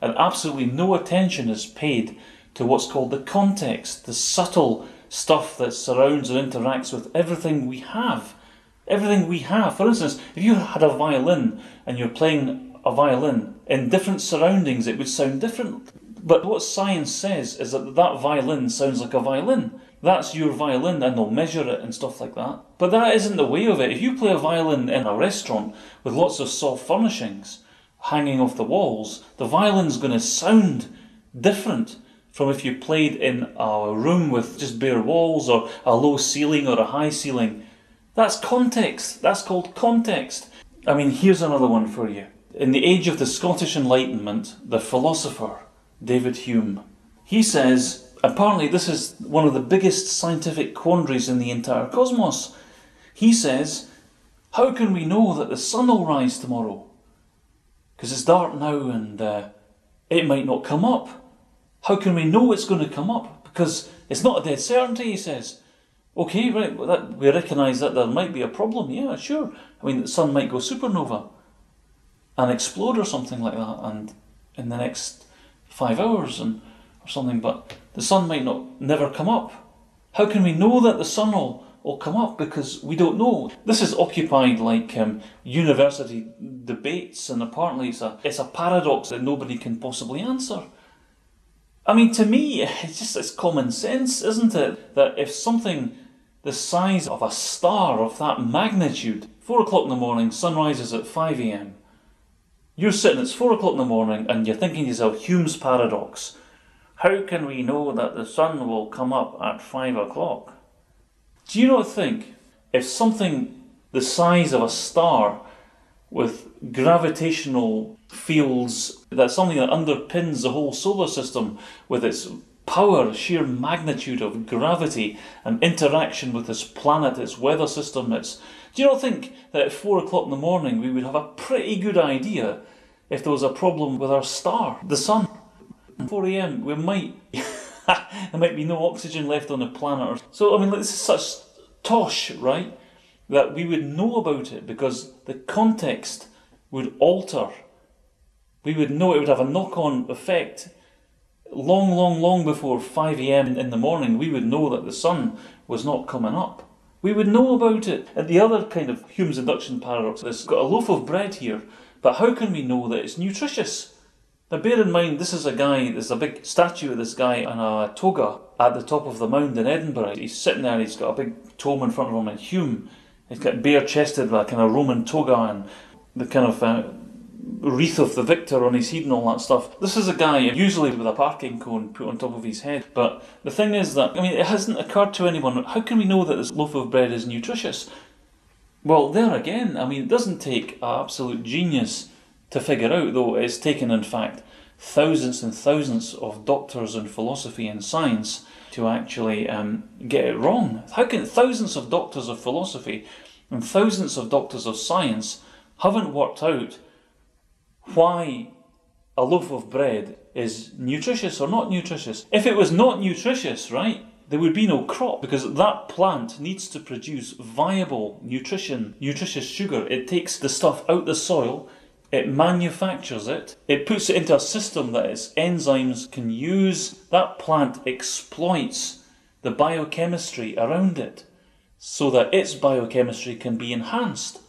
and absolutely no attention is paid to what's called the context, the subtle stuff that surrounds and interacts with everything we have. Everything we have. For instance, if you had a violin and you're playing a violin in different surroundings, it would sound different. But what science says is that that violin sounds like a violin. That's your violin, and they'll measure it and stuff like that. But that isn't the way of it. If you play a violin in a restaurant with lots of soft furnishings hanging off the walls, the violin's going to sound different from if you played in a room with just bare walls or a low ceiling or a high ceiling. That's context. That's called context. I mean, here's another one for you. In the age of the Scottish Enlightenment, the philosopher David Hume, he says, apparently this is one of the biggest scientific quandaries in the entire cosmos. He says, how can we know that the sun will rise tomorrow? Because it's dark now and it might not come up. How can we know it's going to come up? Because it's not a dead certainty, he says. Okay, right, we recognise that there might be a problem, yeah, sure. I mean, the sun might go supernova and explode or something like that, and in the next 5 hours or something, but the sun might never come up. How can we know that the sun will come up? Because we don't know. This is occupied like university debates, and apparently it's a paradox that nobody can possibly answer. I mean, to me, it's common sense, isn't it? That if something the size of a star of that magnitude, 4 o'clock in the morning, sun rises at 5 a.m. You're sitting, it's 4 o'clock in the morning, and you're thinking to yourself, Hume's paradox. How can we know that the sun will come up at 5 o'clock? Do you not think if something the size of a star with gravitational fields, that's something that underpins the whole solar system with its power, sheer magnitude of gravity and interaction with this planet, its weather system, do you not think that at 4 o'clock in the morning we would have a pretty good idea if there was a problem with our star, the sun? At 4 a.m. there might be no oxygen left on the planet. So, I mean, this is such tosh, right? That we would know about it because the context would alter. We would know it would have a knock-on effect. Long before 5 a.m. in the morning, we would know that the sun was not coming up. We would know about it. And the other kind of Hume's induction paradox is, got a loaf of bread here, but how can we know that it's nutritious? Now bear in mind, this is a guy, there's a big statue of this guy in a toga at the top of the mound in Edinburgh. He's sitting there, he's got a big tome in front of him, and Hume, he's got bare-chested with a kind of Roman toga and the kind of wreath of the victor on his head and all that stuff. This is a guy usually with a parking cone put on top of his head. But the thing is that, I mean, it hasn't occurred to anyone, how can we know that this loaf of bread is nutritious? Well, there again, I mean, it doesn't take an absolute genius to figure out, though it's taken, in fact, thousands and thousands of doctors in philosophy and science to actually get it wrong. How can thousands of doctors of philosophy and thousands of doctors of science haven't worked out why a loaf of bread is nutritious or not nutritious? If it was not nutritious, right, there would be no crop, because that plant needs to produce viable nutritious sugar. It takes the stuff out the soil, it manufactures it, it puts it into a system that its enzymes can use. That plant exploits the biochemistry around it so that its biochemistry can be enhanced.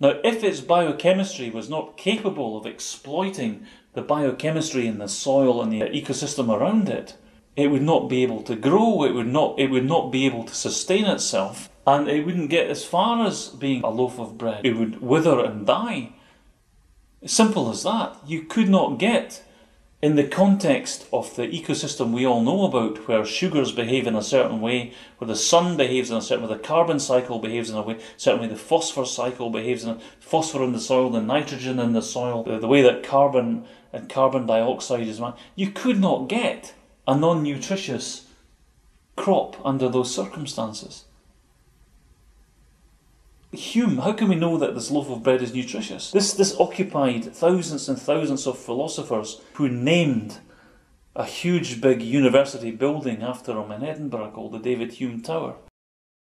Now, if its biochemistry was not capable of exploiting the biochemistry in the soil and the ecosystem around it, it would not be able to grow, it would not be able to sustain itself, and it wouldn't get as far as being a loaf of bread. It would wither and die. Simple as that. You could not get, in the context of the ecosystem we all know about, where sugars behave in a certain way, where the sun behaves in a certain way, the carbon cycle behaves in a way, certainly the phosphor cycle behaves in phosphor in the soil, the nitrogen in the soil, the way that carbon and carbon dioxide is made. You could not get a non-nutritious crop under those circumstances. Hume, how can we know that this loaf of bread is nutritious? This occupied thousands and thousands of philosophers who named a huge big university building after him in Edinburgh called the David Hume Tower.